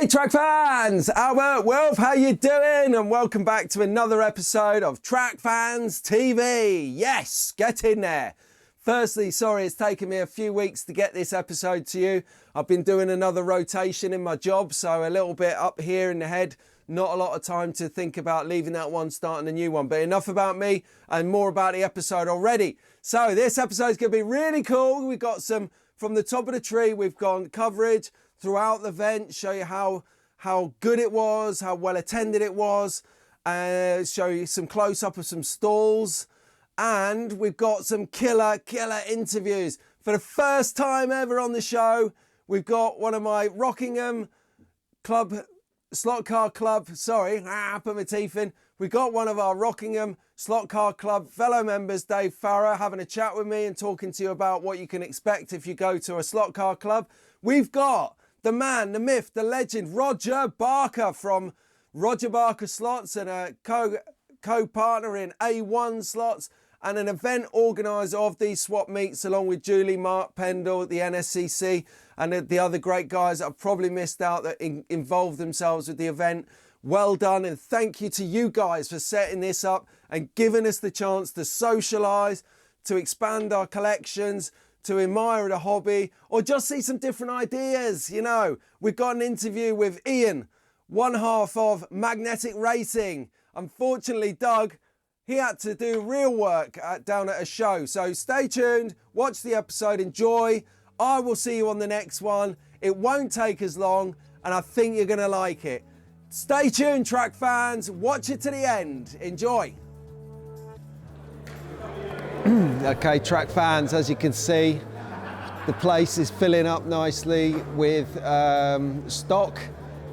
Hey track fans, Albert, Wilf, how you doing? And welcome back to another episode of Track Fans TV. Yes, get in there. Firstly, sorry it's taken me a few weeks to get this episode to you. I've been doing another rotation in my job, so a little bit up here in the head. Not a lot of time to think about leaving that one, starting a new one. But enough about me and more about the episode already. So this episode is going to be really cool. We've got some from the top of the tree. We've gone coverage throughout the event, show you how good it was, how well attended it was, show you some close-up of some stalls, and we've got some killer interviews. For the first time ever on the show, we've got one of my Rockingham Club, Slot Car Club, put my teeth in. We got one of our Rockingham Slot Car Club fellow members, Dave Farrer, having a chat with me and talking to you about what you can expect if you go to a slot car club. We've got the man, the myth, the legend, Roger Barker from Roger Barker Slots and a co-partner in A1 Slots and an event organiser of these swap meets along with Julie, Mark Pendle, the NSCC and the other great guys that I've probably missed out that involved themselves with the event. Well done, and thank you to you guys for setting this up and giving us the chance to socialise, to expand our collections, to admire the hobby, or just see some different ideas. You know, we've got an interview with Ian, one half of Magnetic Racing. Unfortunately, Doug, he had to do real work down at a show. So stay tuned, watch the episode, enjoy. I will see you on the next one. It won't take as long, and I think you're gonna like it. Stay tuned, track fans. Watch it to the end. Enjoy. Okay, track fans, as you can see, the place is filling up nicely with stock.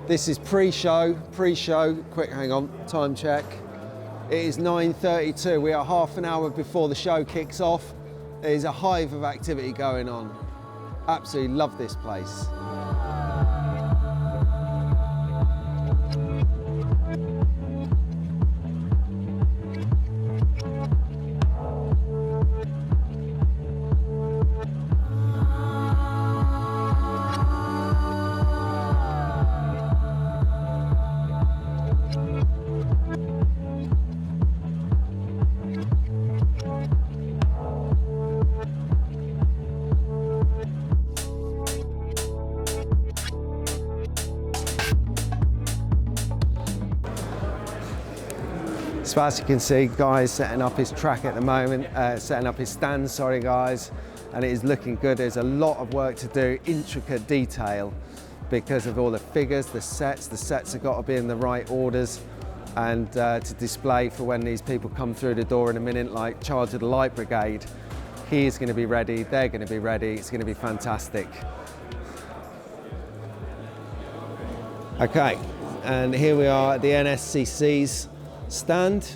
This is pre-show, quick, hang on, time check. It is 9:32, we are half an hour before the show kicks off. There is a hive of activity going on. Absolutely love this place. So as you can see, guys setting up his track at the moment, setting up his stand, sorry guys, and it is looking good. There's a lot of work to do, intricate detail, because of all the figures, the sets have got to be in the right orders, and to display for when these people come through the door in a minute, like Charge of the Light Brigade. He is going to be ready, they're going to be ready, it's going to be fantastic. Okay, and here we are at the NSCC's stand.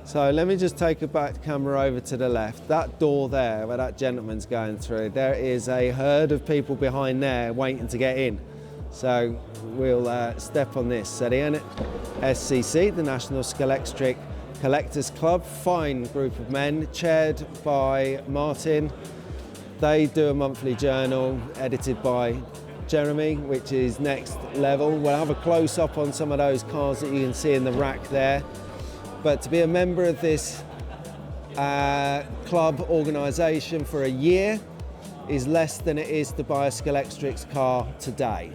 So let me just take a back camera over to the left. That door there where that gentleman's going through, there is a herd of people behind there waiting to get in. So we'll step on this. So the NSCC, the National Scalextric Collectors Club, fine group of men chaired by Martin. They do a monthly journal edited by Jeremy, which is next level. We'll have a close up on some of those cars that you can see in the rack there. But to be a member of this club organisation for a year is less than it is to buy a Scalextric's car today,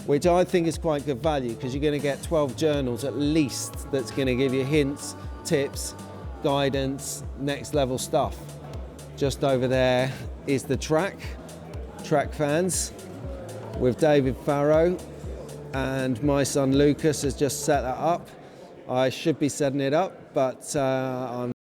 which I think is quite good value, because you're going to get 12 journals at least that's going to give you hints, tips, guidance, next level stuff. Just over there is the track fans, with David Farrow, and my son Lucas has just set that up. I should be setting it up, but I'm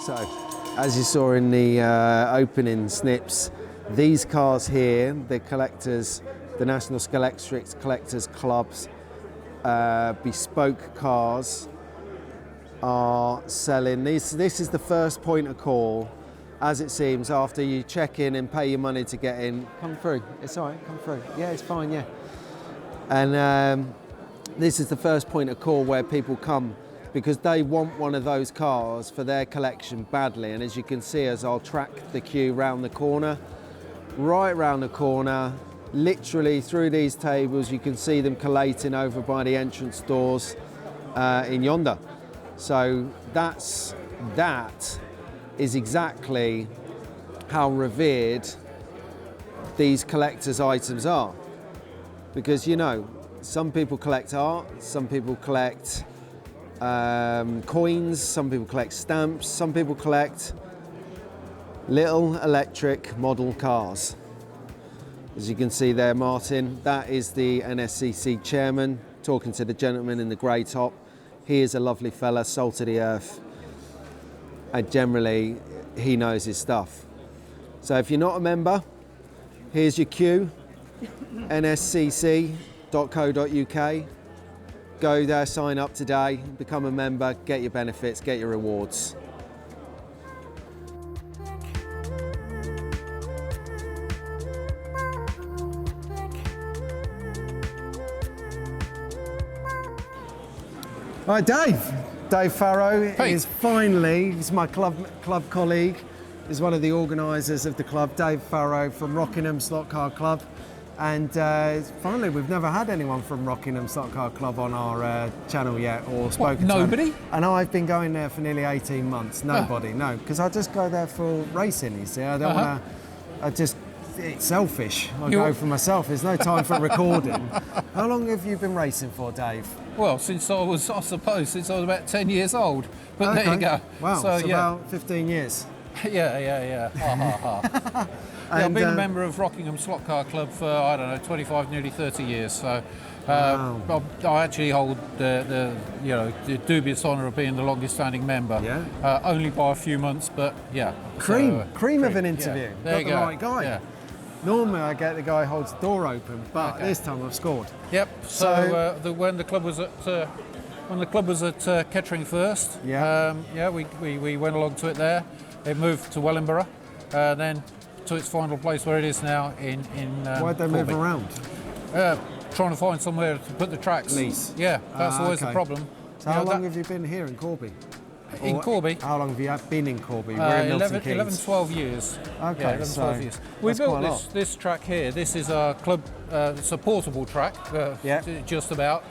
So, as you saw in the opening snips, these cars here, the collectors, the National Scalextric Collectors Club's bespoke cars are selling. This is the first point of call, as it seems, after you check in and pay your money to get in. Come through, it's all right, come through. Yeah, it's fine, yeah. And this is the first point of call where people come because they want one of those cars for their collection badly. And as you can see, as I'll track the queue round the corner, right round the corner, literally through these tables, you can see them collating over by the entrance doors in yonder. So that is exactly how revered these collectors' items are. Because, you know, some people collect art, some people collect coins, some people collect stamps, some people collect little electric model cars. As you can see there, Martin, that is the NSCC chairman talking to the gentleman in the grey top. He is a lovely fella, salt of the earth, and generally he knows his stuff. So if you're not a member, here's your queue, nscc.co.uk. Go there, sign up today, become a member, get your benefits, get your rewards. Hi, Dave Farrow. Hey. He's my club colleague. He's one of the organisers of the club, Dave Farrow from Rockingham Slot Car Club. And finally, we've never had anyone from Rockingham Slot Car Club on our channel yet, or spoken to. Nobody? And I've been going there for nearly 18 months. Nobody, no, because I just go there for racing. You see, I don't want to. It's selfish. I go for myself. There's no time for recording. How long have you been racing for, Dave? Well, since I was about 10 years old. But okay. There you go. Wow, so yeah. about 15 years. Yeah. Ha, ha, ha. Yeah, I've been a member of Rockingham Slot Car Club for, I don't know, 25, nearly 30 years. So wow. I actually hold the dubious honour of being the longest standing member. Yeah. Only by a few months, but yeah. Cream of an interview. Yeah. There you go. Right guy. Yeah. Normally I get the guy who holds the door open, but this time I've scored. Yep. So when the club was at Kettering first, we went along to it there. It moved to Wellingborough, then to its final place where it is now in Why'd they move around? Trying to find somewhere to put the tracks. Lease. Yeah, that's always the problem. So how long have you been here in Corby? In Corby? How long have you been in Corby? We're in Milton Keynes. 11, 12 years. Okay, yeah, 11, 12 years. We built this track here. This is our club, it's a portable track, just about.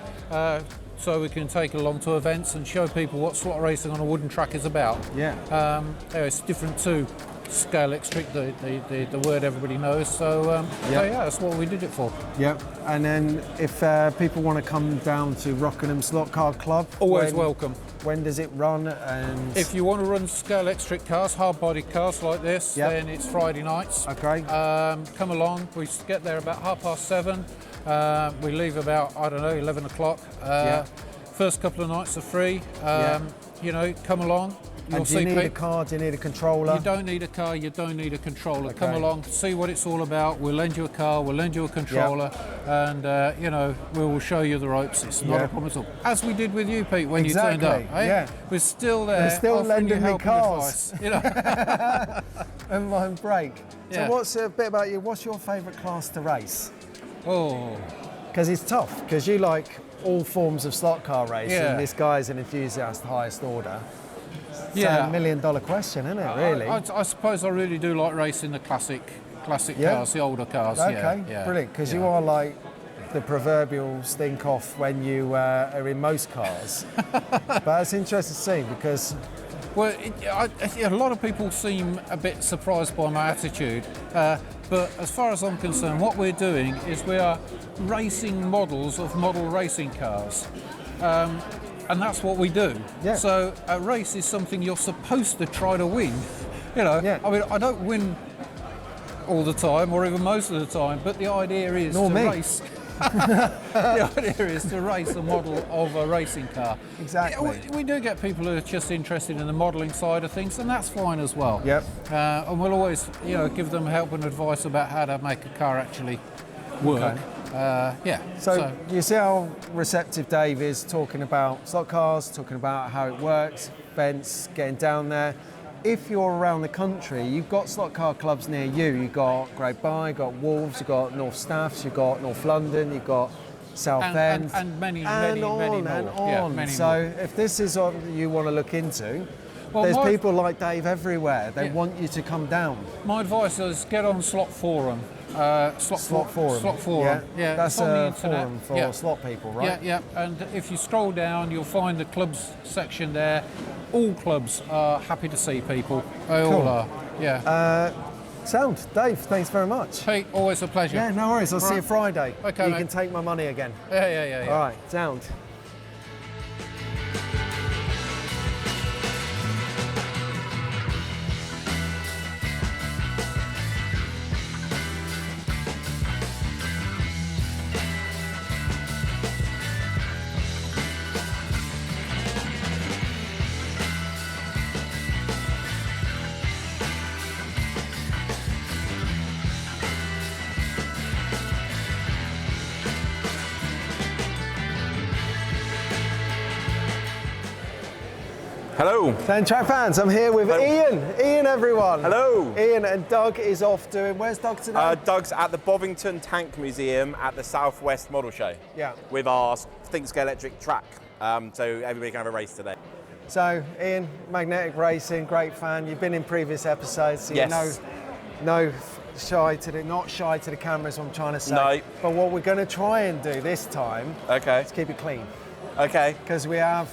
So we can take it along to events and show people what slot racing on a wooden track is about. Yeah. It's different to Scalextric, the word everybody knows. So that's what we did it for. Yeah. And then if people want to come down to Rockingham Slot Car Club, always welcome. When does it run? And if you want to run Scalextric cars, hard-body cars like this, then it's Friday nights. Okay. Come along. We get there about 7:30. We leave about 11 o'clock. First couple of nights are free. Come along. And do you need a car? Do you need a controller? You don't need a car, you don't need a controller. Okay. Come along, see what it's all about. We'll lend you a car, we'll lend you a controller, and we will show you the ropes. It's not a problem at all. As we did with you, Pete, when you turned up. Yeah. We're still there. We're still lending me cars. And my break. Yeah. So what's a bit about you? What's your favourite class to race? Oh. Because it's tough, because you like all forms of slot car racing. Yeah. This guy's an enthusiast, highest order. It's a $1 million question, isn't it, really? I suppose I really do like racing the classic cars, the older cars. Okay, brilliant, because you are like the proverbial stink off when you are in most cars. But it's interesting to see because... Well, a lot of people seem a bit surprised by my attitude, but as far as I'm concerned, what we're doing is we are racing models of model racing cars. And that's what we do. Yeah. So a race is something you're supposed to try to win. I mean, I don't win all the time or even most of the time, but the idea is to race. The idea is to race a model of a racing car. Exactly. Yeah, we do get people who are just interested in the modelling side of things, and that's fine as well. Yep. And we'll always, give them help and advice about how to make a car actually work. Okay. So you see how receptive Dave is talking about slot cars, talking about how it works, events, getting down there. If you're around the country, you've got slot car clubs near you. You've got Great Bye, you've got Wolves, you've got North Staffs, you've got North London, you've got Southend, and many more. Yeah, many so more. if this is what you want to look into, well, there's people like Dave everywhere. They want you to come down. My advice is get on Slot Forum. Slot Forum. Yeah. That's a forum for yeah. slot people, right? Yeah. And if you scroll down, you'll find the clubs section there. All clubs are happy to see people. They all are. Yeah. Sound. Dave, thanks very much. Pete, always a pleasure. Yeah, no worries. I'll see you Friday. Okay, You mate. can take my money again. Yeah. All right, sound. Hello. Then track fans, I'm here with Ian. Ian, everyone. Hello. Ian and Doug is off doing. Where's Doug today? Doug's at the Bovington Tank Museum at the Southwest Model Show. Yeah. With our Scalextric track. So everybody can have a race today. So, Ian, magnetic racing, great fan. You've been in previous episodes, so Yes. not shy to the camera is what I'm trying to say. No. But what we're going to try and do this time Okay. is keep it clean. Okay. Because we have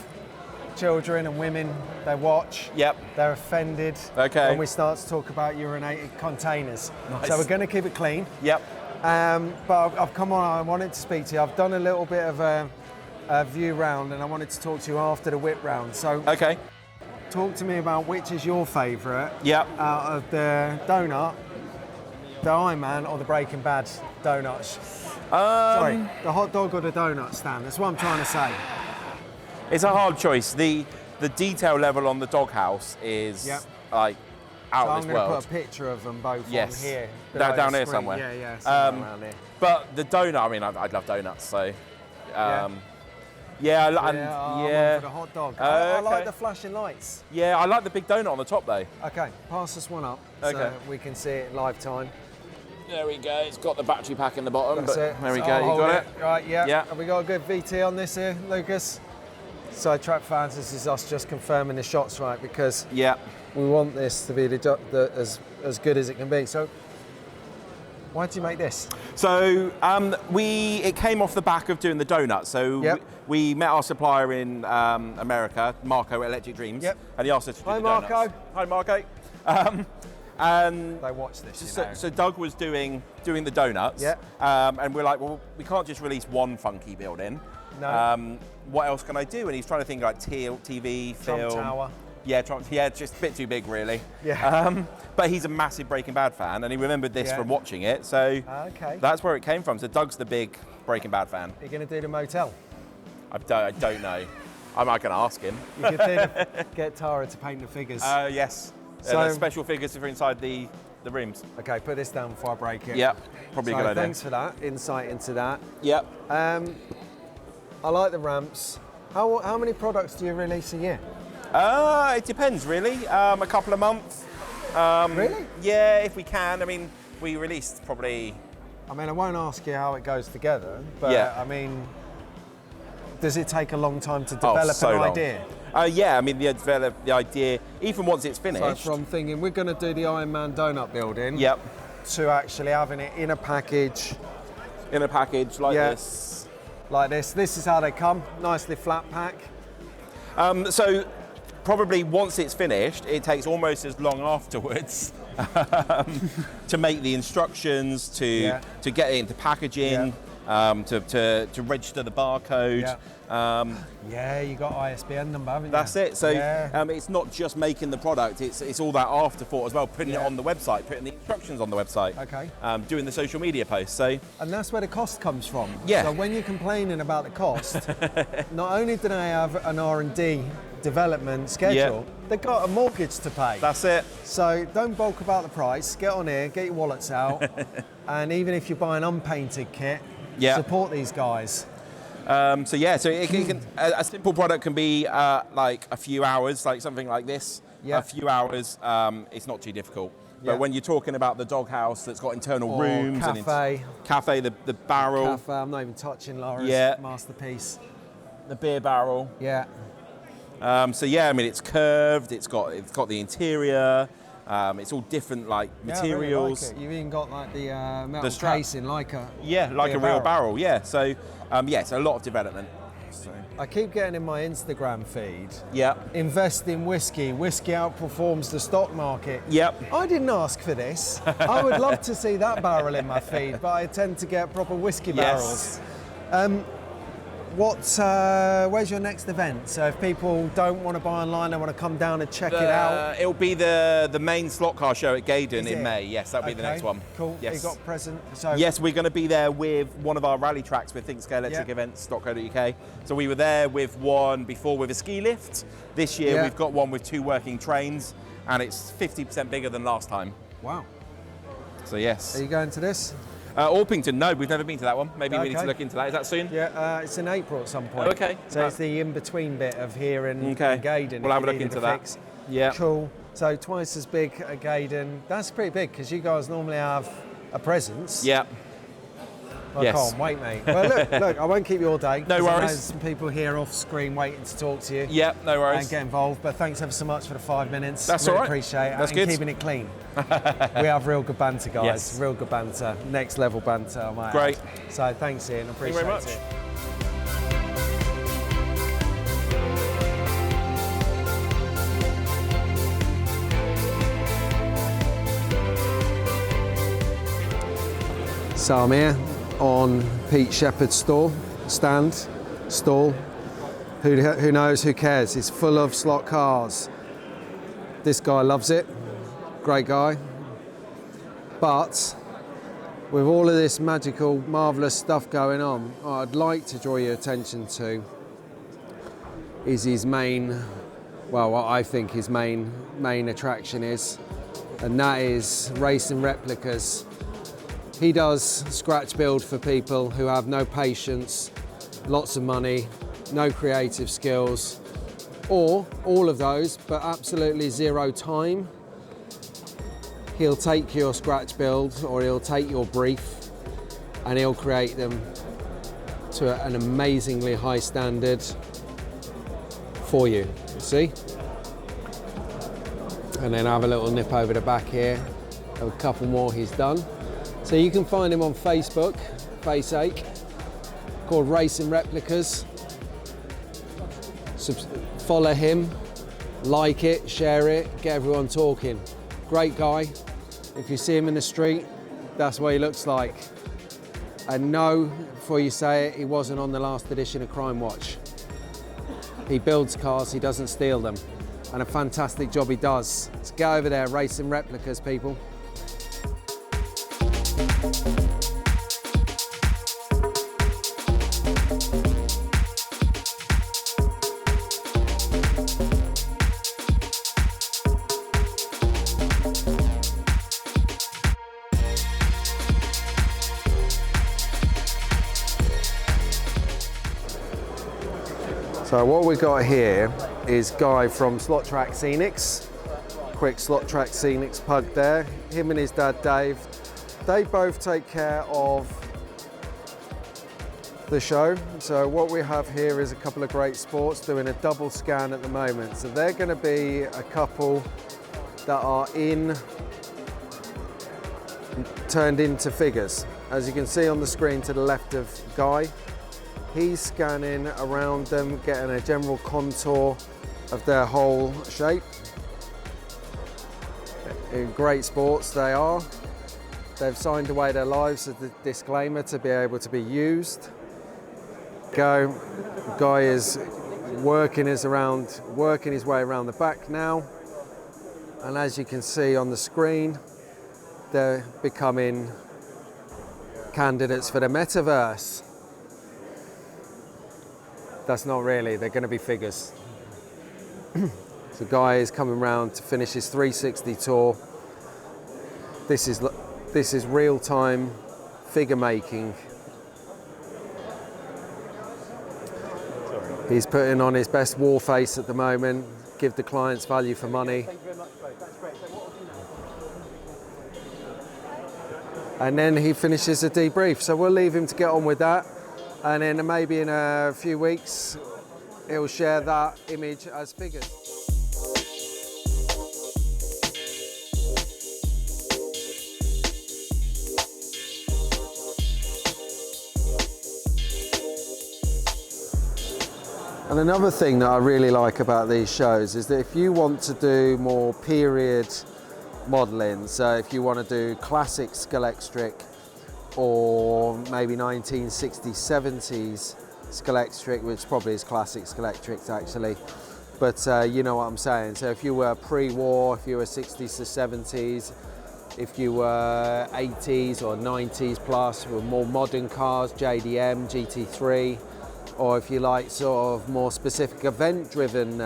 children and women, they watch, Yep. they're offended Okay. when we start to talk about urinated containers. Nice. So we're going to keep it clean. Yep. But I've come on, I wanted to speak to you. I've done a little bit of a view round and I wanted to talk to you after the whip round. So Okay. talk to me about which is your favourite Yep. out of the donut, the Ironman or the Breaking Bad donuts? Sorry, the hot dog or the donut stand? That's what I'm trying to say. It's a hard choice. The detail level on the doghouse is like out So of I'm this going to world. put a picture of them both Yes. on here. Down below the here screen. somewhere. Yeah, somewhere around here. But the donut, I mean, I love donuts, so. I'm Yeah. for the hot dog. I Okay. like the flashing lights. Yeah, I like the big donut on the top though. Okay, pass this one up so Okay. we can see it in live time. There we go. It's got the battery pack in the bottom. That's it. There we So go. I'll You hold got it? Right, yeah. Yeah. Have we got a good VT on this here, Lucas? So track fans, this is us just confirming the shots right because Yeah. we want this to be as good as it can be. So why did you make this? So it came off the back of doing the donuts. So Yep. we met our supplier in America, Marco at Electric Dreams, Yep. and he asked us to do Hi, the donuts. Marco. Hi, Marco. And They watch this, so Doug was doing the donuts, Yep. and we're like, well, we can't just release one funky building. No. What else can I do? And he's trying to think like TV, Trump film. Tower. Yeah, just a bit too big, really. Yeah. But he's a massive Breaking Bad fan, and he remembered this Yeah. from watching it. So Okay. that's where it came from. So Doug's the big Breaking Bad fan. You're going to do the motel. I don't know. I'm not going to ask him. You could get Tara to paint the figures. Yes. So- There's special figures for inside the rooms. Okay, put this down before I break it. Yep. Probably a So good idea. thanks for that insight into that. Yep. I like the ramps. How many products do you release a year? It depends, really. A couple a month. Really? Yeah, if we can. I mean, we released probably. I mean, I won't ask you how it goes together, but Yeah. I mean, does it take a long time to develop so an long. idea? Yeah, I mean, the idea, even once it's So finished. from thinking we're going to do the Iron Man donut building, Yep. to actually having it in a package In a package like Yeah. this. like this. This is how they come, nicely flat pack. So probably once it's finished, it takes almost as long afterwards to make the instructions, to get it into packaging. to register the barcode. Yeah, you got ISBN number, haven't you? That's it. So it's not just making the product; it's all that afterthought as well. Putting it on the website, putting the instructions on the website. Okay. Doing the social media posts. So. And that's where the cost comes from. Yeah. So when you're complaining about the cost, not only do they have an R&D development schedule, they've got a mortgage to pay. That's it. So don't bulk about the price. Get on here, get your wallets out, and even if you buy an unpainted kit, support these guys. So it can, a simple product can be like a few hours, like something like this. A few hours. It's not too difficult. But when you're talking about the doghouse that's got internal rooms cafe, and the barrel. Cafe. I'm not even touching Laura's masterpiece. The beer barrel. Yeah. It's curved. It's got the interior. It's all different materials. I really like it. You've even got like the metal casing, like a real barrel. Yeah. So it's a lot of development. So. I keep getting in my Instagram feed. Yeah. Invest in whiskey. Whiskey outperforms the stock market. Yep. I didn't ask for this. I would love to see that barrel in my feed, but I tend to get proper whiskey barrels. Where's your next event? So if people don't want to buy online, they want to come down and check it out. It'll be the main slot car show at Gaydon in May. Yes, that'll be the next one. Cool. Yes. You got present. So yes, we're going to be there with one of our rally tracks with Scalextric Events.co.uk. So we were there with one before with a ski lift. This year we've got one with 2 working trains, and it's 50% bigger than last time. Wow. So yes. Are you going to this? Orpington, no, we've never been to that one. Maybe we need to look into that. Is that soon? Yeah, it's in April at some point. Okay. So it's the in-between bit of here and Gaydon. We'll have a look into that. Yeah. Cool. So twice as big at Gaydon. That's pretty big because you guys normally have a presence. Yeah. I can't wait, mate. Well, look, I won't keep you all day. No worries. There's some people here off screen waiting to talk to you. Yeah, no worries. And get involved. But thanks ever so much for the 5 minutes. That's really all right. Appreciate it. That's and good. Keeping it clean. We have real good banter, guys. Yes. Real good banter. Next level banter, I might Great. add. So thanks, Ian. Appreciate Thank you very much. it. So I'm here on Pete Shepherd's stall. Who knows, who cares? It's full of slot cars. This guy loves it. Great guy. But with all of this magical, marvellous stuff going on, what I'd like to draw your attention to is his main, well, what I think his main attraction is, and that is racing replicas. He does scratch build for people who have no patience, lots of money, no creative skills, or all of those, but absolutely zero time. He'll take your scratch build or he'll take your brief and he'll create them to an amazingly high standard for you, see? And then I have a little nip over the back here of a couple more he's done. So you can find him on Facebook, Faceache, called Racing Replicas. Follow him, like it, share it, get everyone talking. Great guy. If you see him in the street, that's what he looks like. And no, before you say it, he wasn't on the last edition of Crime Watch. He builds cars, he doesn't steal them. And a fantastic job he does. So get over there, Racing Replicas, people. So what we got here is Guy from Slot Track Scenics. Quick Slot Track Scenics plug there. Him and his dad Dave. They both take care of the show. So what we have here is a couple of great sports doing a double scan at the moment. So they're going to be a couple that are turned into figures. As you can see on the screen to the left of Guy, he's scanning around them, getting a general contour of their whole shape. In great sports they are. They've signed away their lives as the disclaimer to be able to be used. The guy is working his way around the back now. And as you can see on the screen, they're becoming candidates for the metaverse. That's not really, they're going to be figures. The guy is coming round to finish his 360 tour. This is real-time figure making. He's putting on his best war face at the moment, give the clients value for money. And then he finishes a debrief. So we'll leave him to get on with that. And then maybe in a few weeks, he'll share that image as figures. And another thing that I really like about these shows is that if you want to do more period modelling, so if you want to do classic Scalextric or maybe 1960s, 70s Scalextric, which probably is classic Scalextric actually, but you know what I'm saying. So if you were pre-war, if you were 60s to 70s, if you were 80s or 90s plus with more modern cars, JDM, GT3, or if you like sort of more specific event-driven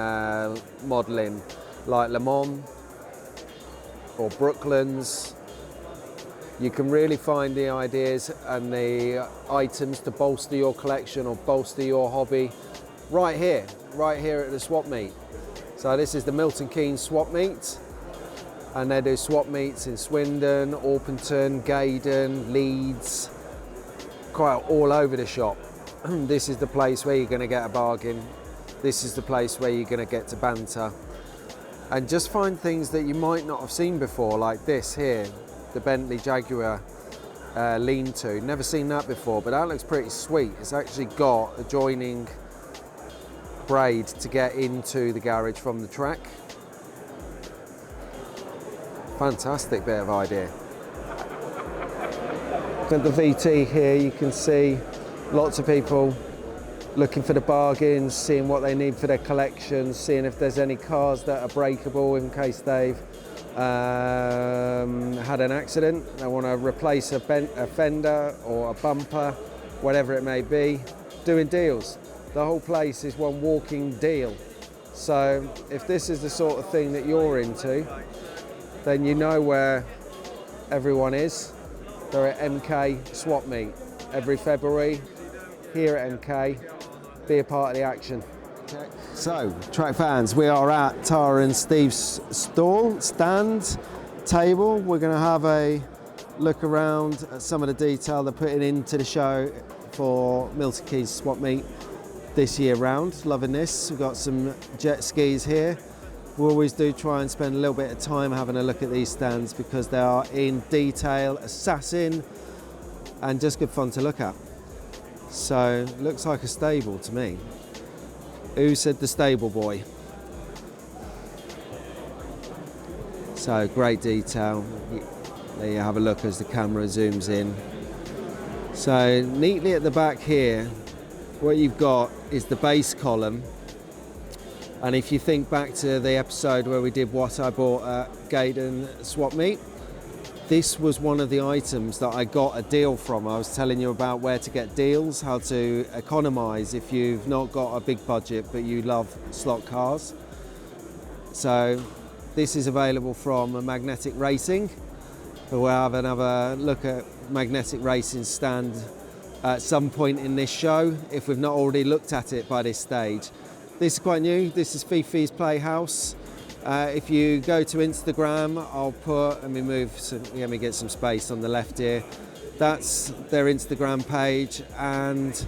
modelling, like Le Mans or Brooklands, you can really find the ideas and the items to bolster your collection or bolster your hobby right here at the swap meet. So this is the Milton Keynes swap meet, and they do swap meets in Swindon, Orpington, Gaydon, Leeds, quite all over the shop. This is the place where you're going to get a bargain. This is the place where you're going to get to banter and just find things that you might not have seen before, like this here, the Bentley Jaguar lean-to. Never seen that before, but that looks pretty sweet. It's actually got a joining braid to get into the garage from the track. Fantastic bit of idea. At the VT here, you can see lots of people looking for the bargains, seeing what they need for their collections, seeing if there's any cars that are breakable in case they've had an accident. They want to replace a fender or a bumper, whatever it may be. Doing deals. The whole place is one walking deal. So if this is the sort of thing that you're into, then you know where everyone is. They're at MK Swap Meet every February here at MK. Be a part of the action. Okay. So, track fans, we are at Tara and Steve's stand, table. We're going to have a look around at some of the detail they're putting into the show for Milton Keynes Swap Meet this year round. Loving this. We've got some jet skis here. We always do try and spend a little bit of time having a look at these stands because they are in detail, assassin, and just good fun to look at. So, looks like a stable to me. Who said the stable boy? So, great detail. There you have a look as the camera zooms in. So, neatly at the back here, what you've got is the base column. And if you think back to the episode where we did what I bought at Gaydon Swap Meet, this was one of the items that I got a deal from. I was telling you about where to get deals, how to economise if you've not got a big budget but you love slot cars. So this is available from Magnetic Racing. We'll have another look at Magnetic Racing stand at some point in this show if we've not already looked at it by this stage. This is quite new. This is Fifi's Playhouse. If you go to Instagram, I'll put, let me get some space on the left here. That's their Instagram page, and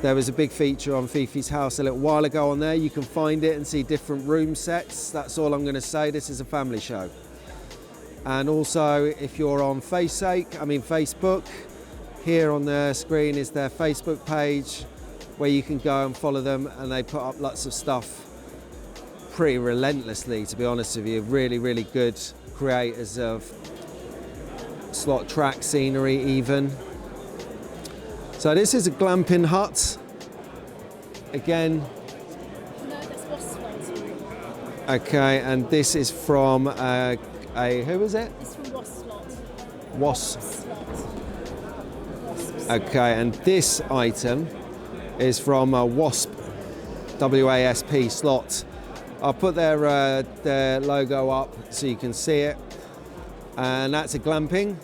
there was a big feature on Fifi's house a little while ago on there. You can find it and see different room sets. That's all I'm going to say. This is a family show. And also, if you're on Facebook, here on the screen is their Facebook page where you can go and follow them, and they put up lots of stuff pretty relentlessly, to be honest with you. Really, really good creators of slot track scenery even. So this is a glamping hut. Again. No, that's Wasp Slot. Okay, and this is from who is it? It's from Wasp Slot. Wasp. Slot. Wasp Slot. Okay, and this item is from Wasp, WASP slot. I'll put their logo up so you can see it. And that's a glamping.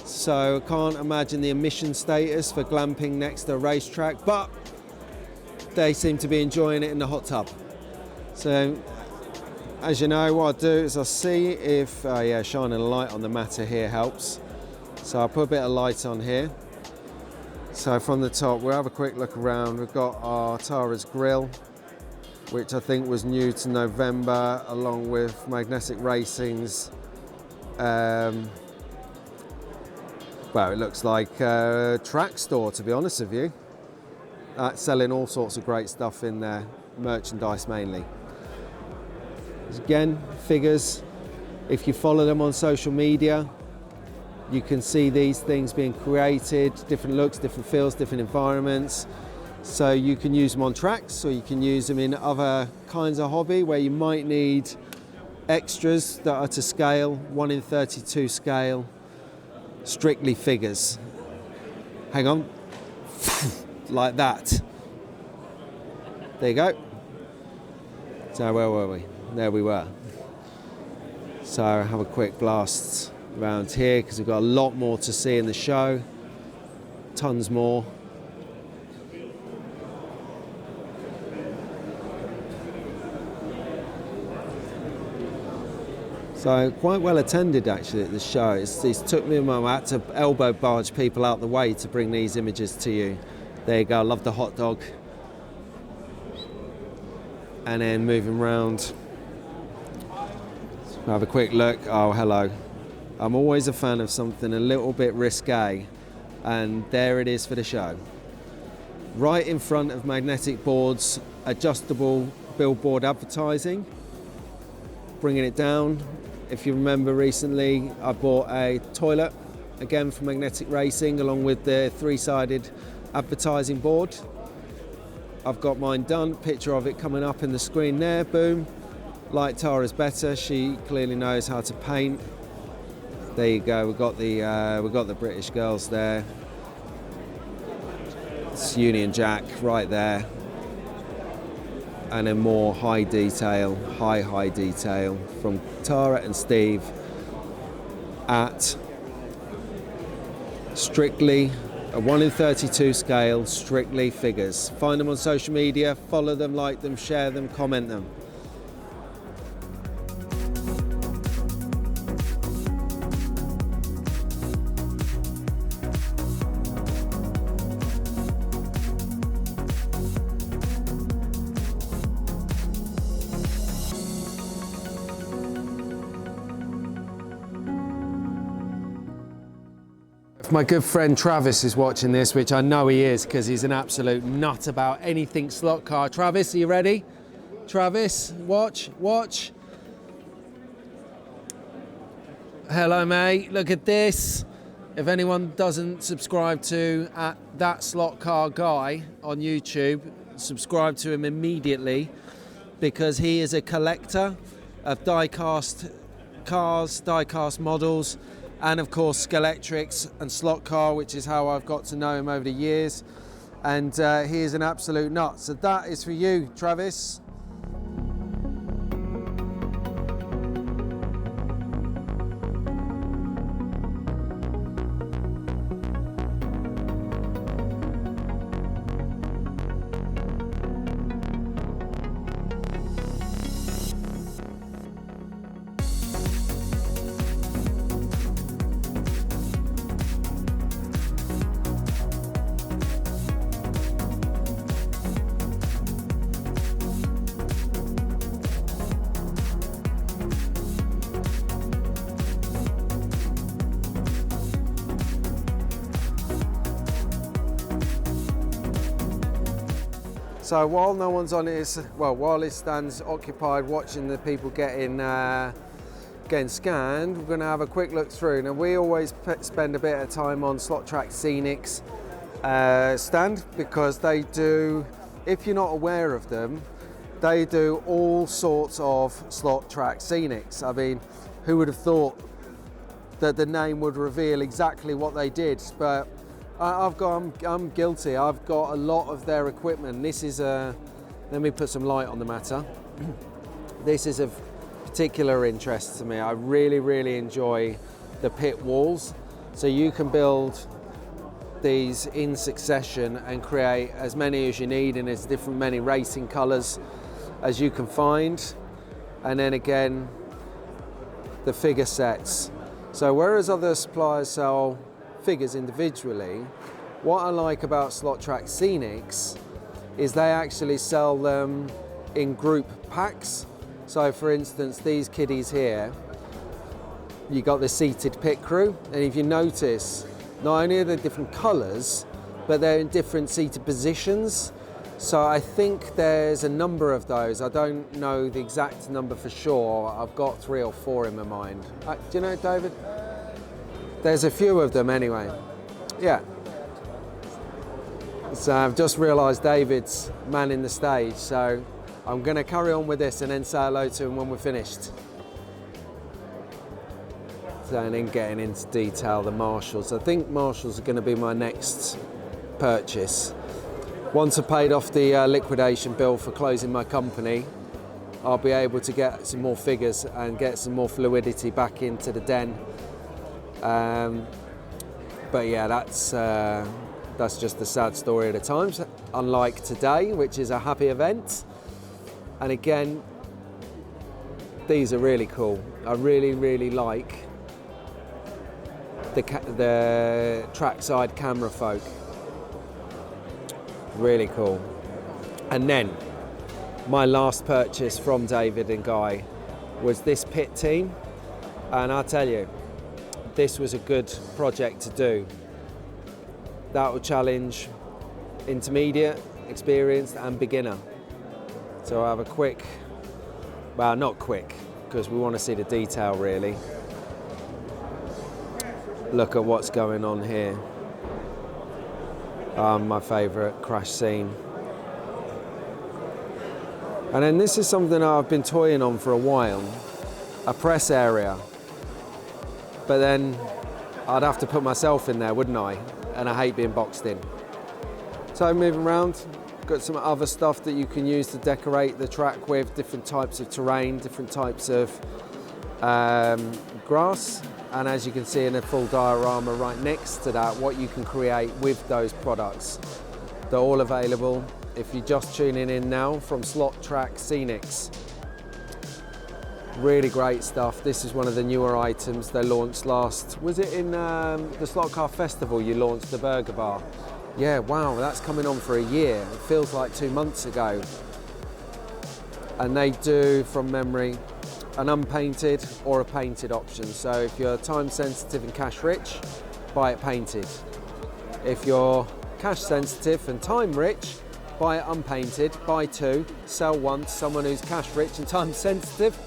So I can't imagine the emission status for glamping next to a racetrack, but they seem to be enjoying it in the hot tub. So as you know, what I'll do is I'll see if, shining a light on the matter here helps. So I'll put a bit of light on here. So from the top, we'll have a quick look around. We've got our Tara's grill, which I think was new to November, along with Magnetic Racing's, well, it looks like a track store, to be honest with you. Selling all sorts of great stuff in there, merchandise mainly. Again, figures. If you follow them on social media, you can see these things being created, different looks, different feels, different environments. So you can use them on tracks, or you can use them in other kinds of hobby where you might need extras that are to scale, 1:32 scale, strictly figures. Hang on. Like that. There you go. So where were we? There we were. So have a quick blast around here because we've got a lot more to see in the show. Tons more. So quite well attended actually at the show. It's took me a moment. I had to elbow barge people out the way to bring these images to you. There you go, love the hot dog. And then moving round. So have a quick look. Oh, hello. I'm always a fan of something a little bit risque, and there it is for the show. Right in front of Magnetic Board's adjustable billboard advertising. Bringing it down. If you remember recently, I bought a toilet, again from Magnetic Racing, along with the three-sided advertising board. I've got mine done, picture of it coming up in the screen there, boom. Like Tara's better, she clearly knows how to paint. There you go, we've got the British girls there. It's Union Jack right there. And then more high detail from Tara and Steve at strictly a 1:32 scale, strictly figures. Find them on social media, follow them, like them, share them, comment them. If my good friend Travis is watching this, which I know he is because he's an absolute nut about anything slot car. Travis, are you ready? Travis, watch. Hello, mate. Look at this. If anyone doesn't subscribe to That Slot Car Guy on YouTube, subscribe to him immediately because he is a collector of die-cast cars, die-cast models, and of course Scalextric and Slot Car, which is how I've got to know him over the years. And he is an absolute nut. So that is for you, Travis. So while no one's on his, well, while his stand's occupied watching the people getting getting scanned, we're going to have a quick look through. Now, we always spend a bit of time on Slot Track Scenics stand, because they do, if you're not aware of them, they do all sorts of Slot Track Scenics. I mean, who would have thought that the name would reveal exactly what they did? But I'm guilty. I've got a lot of their equipment. This is let me put some light on the matter. This is of particular interest to me. I really, really enjoy the pit walls. So you can build these in succession and create as many as you need in as many racing colours as you can find. And then again, the figure sets. So whereas other suppliers sell figures individually, what I like about Slot Track Scenics is they actually sell them in group packs. So for instance, these kiddies here, you got the seated pit crew, and if you notice, not only are they different colours, but they're in different seated positions. So I think there's a number of those. I don't know the exact number for sure. I've got 3 or 4 in my mind. Do you know, David? There's a few of them anyway. Yeah. So I've just realised David's manning the stage, so I'm going to carry on with this and then say hello to him when we're finished. So, and then getting into detail, the Marshalls. I think Marshalls are going to be my next purchase. Once I've paid off the liquidation bill for closing my company, I'll be able to get some more figures and get some more fluidity back into the den. But yeah, that's just the sad story of the times. Unlike today, which is a happy event. And again, these are really cool. I really, really like the trackside camera folk. Really cool. And then my last purchase from David and Guy was this pit team, and I'll tell you, this was a good project to do. That will challenge intermediate, experienced and beginner. So I'll have a quick, well, not quick, because we want to see the detail really. Look at what's going on here. My favourite crash scene. And then this is something I've been toying on for a while, a press area. But then I'd have to put myself in there, wouldn't I? And I hate being boxed in. So moving around, got some other stuff that you can use to decorate the track with, different types of terrain, different types of grass. And as you can see in a full diorama right next to that, what you can create with those products. They're all available if you're just tuning in now from Slot Track Scenics. Really great stuff. This is one of the newer items they launched last, was it in the Slot Car Festival you launched the burger bar? Yeah, wow, that's coming on for a year. It feels like 2 months ago. And they do, from memory, an unpainted or a painted option. So if you're time sensitive and cash rich, buy it painted. If you're cash sensitive and time rich, buy it unpainted, buy 2, sell 1 to someone who's cash rich and time sensitive.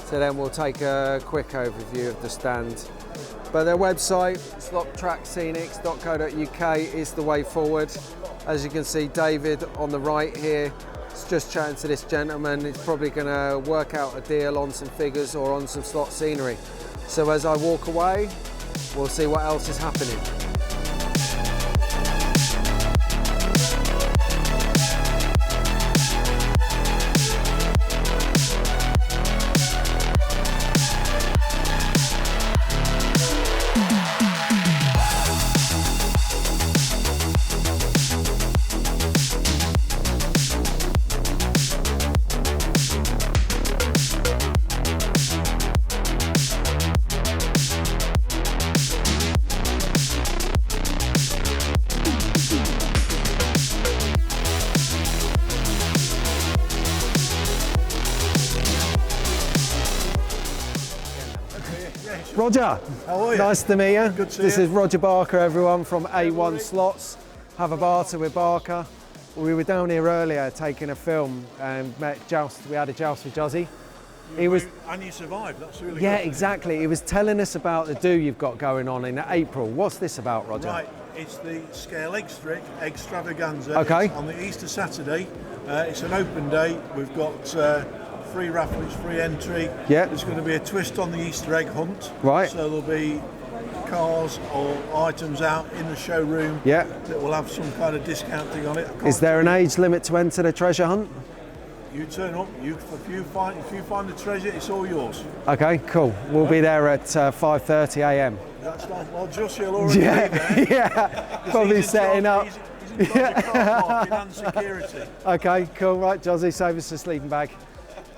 So then we'll take a quick overview of the stand. But their website, slottrackscenics.co.uk, is the way forward. As you can see, David on the right here is just chatting to this gentleman. He's probably going to work out a deal on some figures or on some slot scenery. So as I walk away, we'll see what else is happening. Roger, how are you? Nice to meet you. Good to see This you. is Roger Barker, everyone, from A1 Slots. Have a barter with Barker. We were down here earlier taking a film and met Joust. We had a joust with Juzzy. He was, And you survived, that's really yeah, good. exactly. He was telling us about the do you've got going on in April. What's this about, Roger? Right, it's the Scalextric Extravaganza. Okay. It's on the Easter Saturday. It's an open day. We've got free raffles, free entry. Yeah. There's going to be a twist on the Easter egg hunt. Right. So there'll be cars or items out in the showroom Yeah. that will have some kind of discounting on it. Is there an age limit to enter the treasure hunt? You turn up. If you find the treasure, it's all yours. Okay, cool. We'll be there at 5:30 a.m. That's nice. Well, Josie will already be Yeah, there. yeah. Probably He's in setting charge- up. He's in charge of car parking and security. Okay, cool. Right, Jossie, save us a sleeping bag.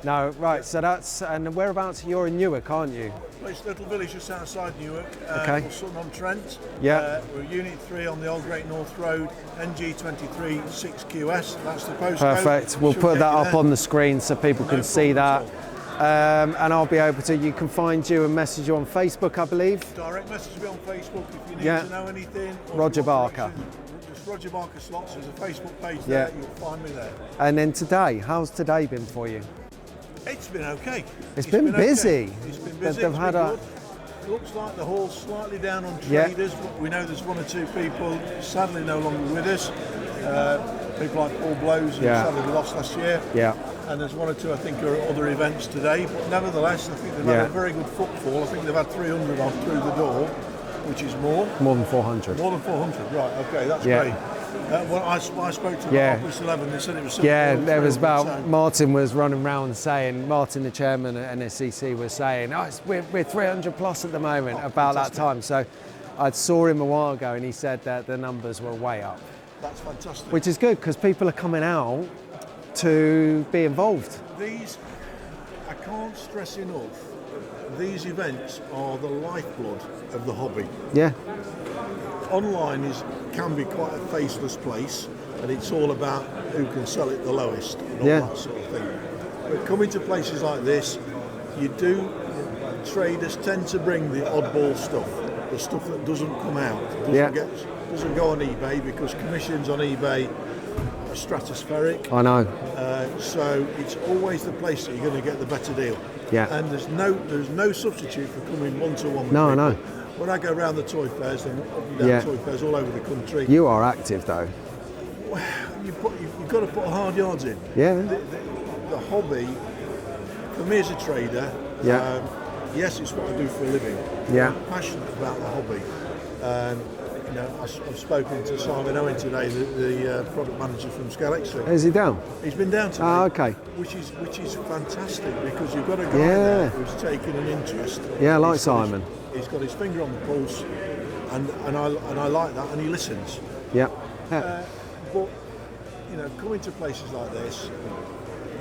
No, right. So that's and whereabouts? You're in Newark, aren't you? Well, it's a little village just outside Newark, Okay. called Sutton-on-Trent. Yeah. We're Unit 3 on the Old Great North Road, NG23 6QS. That's the postcode. Perfect. We'll Should put get that you up there. on the screen so people can No see that. problem And I'll be able to. You can find you and message you on Facebook, I believe. Direct message me on Facebook if you need Yeah. to know anything. or Roger if you want Barker. directions. Just Roger Barker Slots. There's a Facebook page Yeah. there. You'll find me there. And then today, how's today been for you? It's been okay. It's been okay. busy. It's been They've- busy. they've It's had been a- good. Looks like the hall's slightly down on Yeah. traders. We know there's one or two people sadly no longer with us. People like Paul Blows, who Yeah. sadly we lost last year. Yeah. And there's one or two, I think, are at other events today. But nevertheless, I think they've Yeah. had a very good footfall. I think they've had 300 on through the door, which is more. More than 400. More than 400, right, okay, that's Yeah. great. When I spoke to Yeah. Office 11, they said it was Yeah, something there was 300, about so- Martin was running around saying, Martin, the chairman at NSCC, was saying, oh, we're 300 plus at the moment about fantastic. that time. So I saw him a while ago and he said that the numbers were way up, That's fantastic. which is good because people are coming out to be involved. These, I can't stress enough, these events are the lifeblood of the hobby. Yeah, Online can be quite a faceless place, and it's all about who can sell it the lowest and all Yeah. that sort of thing. But coming to places like this, traders tend to bring the oddball stuff, the stuff that doesn't come out, Yeah. doesn't go on eBay because commissions on eBay are stratospheric. I know. So it's always the place that you're going to get the better deal. Yeah. And there's no substitute for coming one-to-one with No, I people. know. When I go around the toy fairs and up and down Yeah. toy fairs all over the country, You are active though. you've got to put hard yards in. Yeah. The hobby, for me as a trader, Yeah. yes, it's what I do for a living. Yeah. I'm passionate about the hobby. I've spoken to Simon Owen today, the product manager from Scalextric. Is he down? He's been down to me, Okay. which is fantastic because you've got a guy Yeah. there who's taken an interest. Yeah, I like He's got his- Simon. He's got his finger on the pulse, and I like that, and he listens. Yeah. But coming to places like this,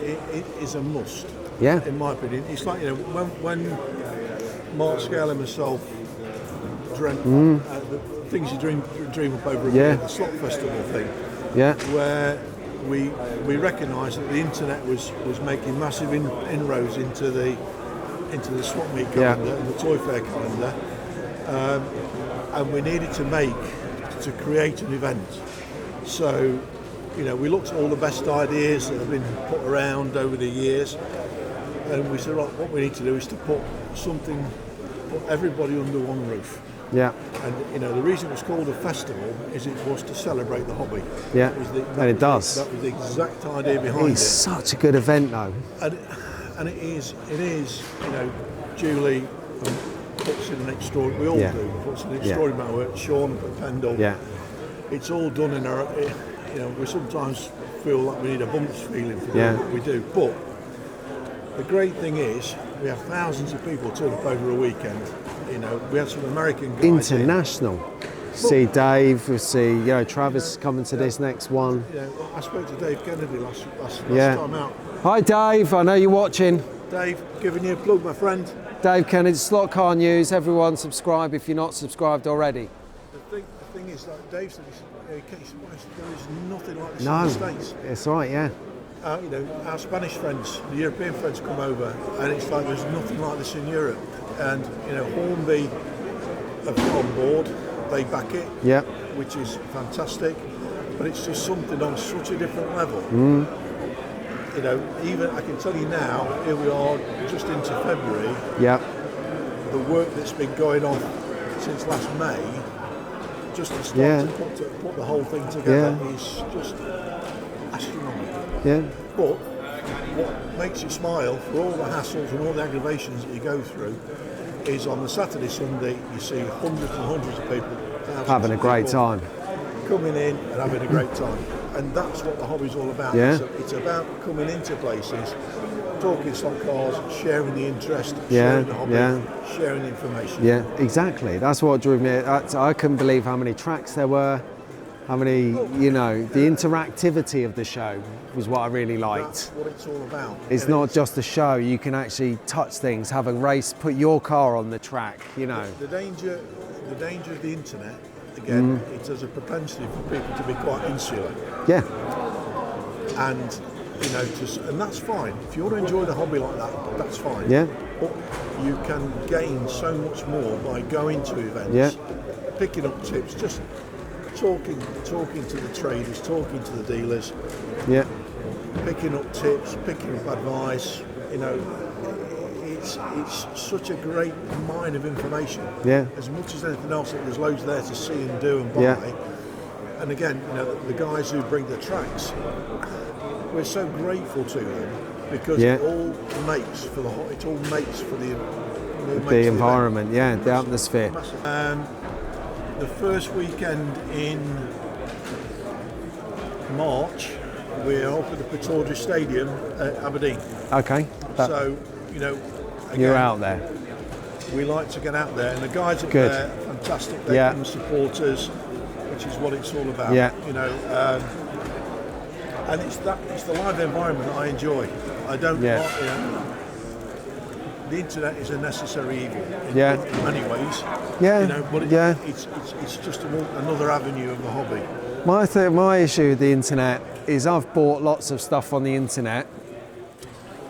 it is a must. Yeah. In my opinion, it's like when Mark Scale and myself dreamt the things you dream up over a Yeah. year, the slot festival thing, Yeah. where we recognised that the internet was making massive inroads into the swap meet Yeah. calendar and the toy fair calendar, and we needed to create an event. So, we looked at all the best ideas that have been put around over the years, and we said, right, what we need to do is to put everybody under one roof. Yeah. And the reason it was called a festival is it was to celebrate the hobby. Yeah. That was And it does. That was the exact idea behind It's it. such a good event though. And it is, Julie puts in an extraordinary, we all Yeah. do, puts in an extraordinary amount of work. Sean at Pendle. Yeah. It's all done in our, we sometimes feel like we need a bumps feeling for Yeah. what we do. But the great thing is, we have thousands of people turn up over a weekend. We had some American guys in. International. See Dave, we see, Travis coming to this next one. I spoke to Dave Kennedy last Yeah. time out. Hi Dave, I know you're watching. Dave, giving you a plug, my friend. Dave Kennedy, Slot Car News. Everyone subscribe if you're not subscribed already. The thing is, like Dave said, there is nothing like this No, in the States. it's right, yeah. Our Spanish friends, the European friends come over, and it's like there's nothing like this in Europe. And Hornby have got on board, they back it, Yeah. which is fantastic. But it's just something on such a different level. you know, even I can tell you now, here we are just into February. Yeah. The work that's been going on since last May, just to start to put the whole thing together is just astronomical. Yeah. But what makes you smile for all the hassles and all the aggravations that you go through is on the Saturday, Sunday, you see hundreds and hundreds of people Having a great time. coming in and having a great time. And that's what the hobby's all about. Yeah. It's about coming into places, talking slot cars, sharing the interest, Yeah, sharing the hobby, yeah. sharing the information. Yeah, exactly. That's what drew me. I couldn't believe how many tracks there were, how many, you know, the interactivity of the show was what I really liked. That's what it's all about. It's And not just a show, you can actually touch things, have a race, put your car on the track, you know. The danger of the internet, again, it has a propensity for people to be quite insular. Yeah, And you know, and that's fine. If you want to enjoy the hobby like that, that's fine. Yeah. But you can gain so much more by going to events, Yeah. picking up tips, just talking to the traders, talking to the dealers, yeah, picking up tips, picking up advice. You know, it's such a great mine of information. Yeah. As much as anything else, there's loads there to see and do and buy. Yeah. And again, you know, the guys who bring the tracks, we're so grateful to them because Yeah. it all makes for it all makes for the environment, yeah, the atmosphere. The first weekend in March, we're up at the Pataudry Stadium at Aberdeen. Okay, So, you know, again, you're out there. we like to get out there, and the guys up Good. there, fantastic. They Yeah. come and support us, which is what it's all about. Yeah. You know, and it's the live environment that I enjoy. I don't. Yeah. You know, the internet is a necessary evil in, Yeah. in many ways. Yeah, You know, but yeah. it's just another avenue of the hobby. My issue with the internet is I've bought lots of stuff on the internet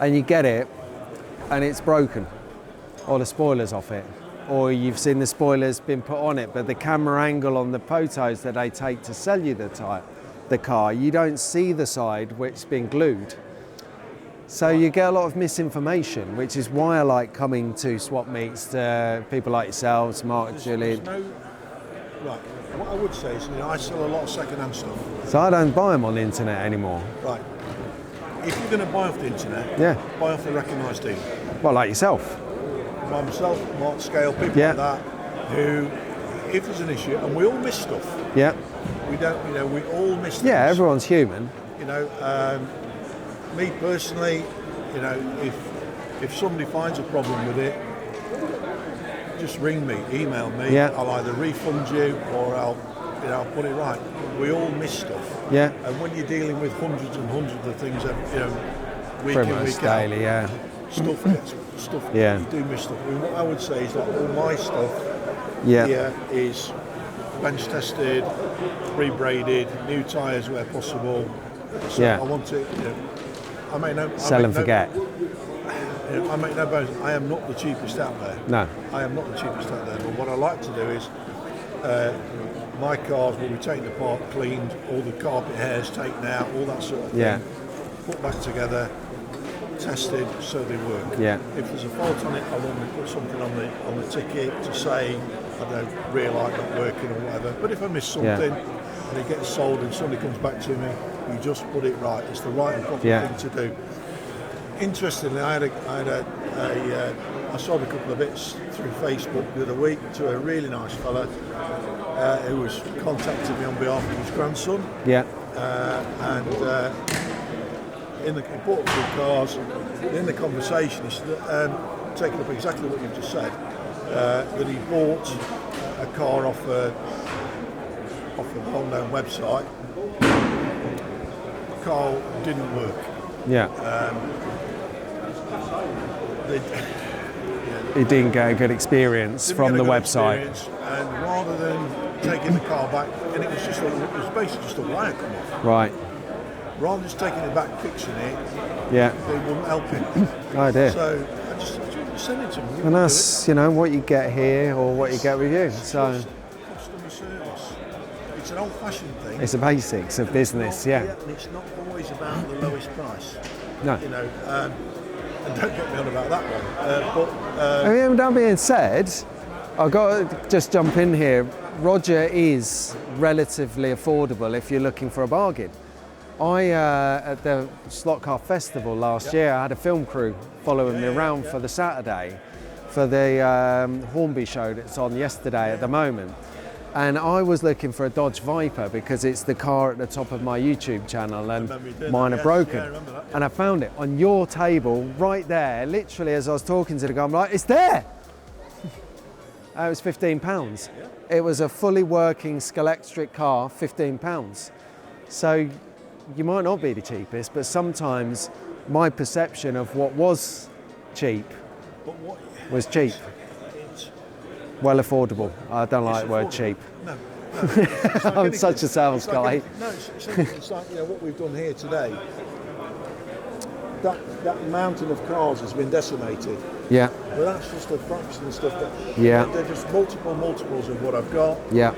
and you get it and it's broken, or the spoilers off it, or you've seen the spoilers been put on it, but the camera angle on the photos that they take to sell you the car, you don't see the side which's been glued. So you get a lot of misinformation, which is why I like coming to swap meets to people like yourselves, Mark, Julian. Right. What I would say is, you know, I sell a lot of second-hand stuff. So I don't buy them on the internet anymore. Right. If you're going to buy off the internet, Yeah. buy off a recognised dealer. Well, like yourself. By myself, Mark Scale, people Yeah. like that, who, if there's an issue, and we all miss stuff. Yeah. We don't, you know, we all miss things. Yeah, everyone's human. You know, me personally, you know, if somebody finds a problem with it, just ring me, email me. Yeah. I'll either refund you or I'll put it right. We all miss stuff. Yeah. And when you're dealing with hundreds and hundreds of things, you know, week Pretty in, much week out, daily, yeah. stuff. Yeah. You do miss stuff. I mean, what I would say is that all my stuff Yeah. here is bench tested, pre-braided, new tyres where possible. So Yeah. I want it. You know, I make no. Sell and forget. You know, I make no bones. I am not the cheapest out there. No. I am not the cheapest out there. But what I like to do is, my cars will be taken apart, cleaned, all the carpet hairs taken out, all that sort of thing. Yeah. Put back together, tested, so they work. Yeah. If there's a fault on it, I'll normally put something on the ticket to say I don't rear light not working or whatever. But if I miss something and it gets sold and somebody comes back to me, you just put it right. It's the right and proper Yeah. thing to do. Interestingly, I sold a couple of bits through Facebook the other week to a really nice fella who was contacting me on behalf of his grandson. Yeah. He bought a few cars. In the conversation, he said, taking up exactly what you've just said, that he bought a car off a well-known website. The car didn't work. Yeah. They He didn't get a good experience didn't from get a the good website. experience, and rather than taking the car back, and it was basically just a wire come off. Right. Rather than just taking it back, fixing it, Yeah. they wouldn't help him. Oh dear. So I just sent it to him. And that's, you know, what you get here or what you get with you. So Customer service. it's an old-fashioned thing. It's the basics of business, yeah. And it's not always about the lowest price. No. You know, and don't get me on about that one. I mean, that being said, I've got to just jump in here. Roger is relatively affordable if you're looking for a bargain. At the Slot Car Festival last year, I had a film crew following me around for the Saturday for the Hornby show that's on yesterday at the moment. And I was looking for a Dodge Viper because it's the car at the top of my YouTube channel and mine are broken. Yeah, I remember that, yeah. And I found it on your table right there, literally as I was talking to the guy, I'm like, it's there! It was £15. It was a fully working Scalextric car, £15. So you might not be the cheapest, but sometimes my perception of what was cheap was cheap. Well affordable. I don't like the word cheap. No. I'm such a sales guy. It's like, you know, what we've done here today. That mountain of cars has been decimated. Yeah. But that's just a fraction of stuff that. Yeah. They're just multiples of what I've got. Yeah.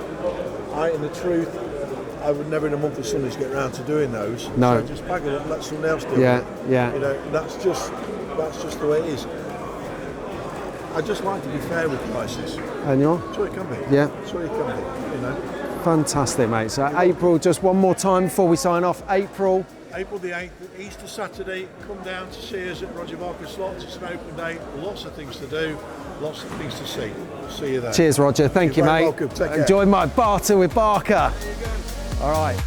In the truth, I would never in a month of Sundays get around to doing those. No. So just bag it up and let someone else do it. Yeah. You know, that's just the way it is. I just like to be fair with prices. And you're? That's what it can be. Yeah. That's what it can be, you know. Fantastic, mate. So April, just one more time before we sign off. April the 8th, Easter Saturday, come down to see us at Roger Barker Slots. It's an open day, lots of things to do, lots of things to see. We'll see you there. Cheers, Roger. Thank you, You're mate. very welcome. Take care. Enjoy my barter with Barker. All right.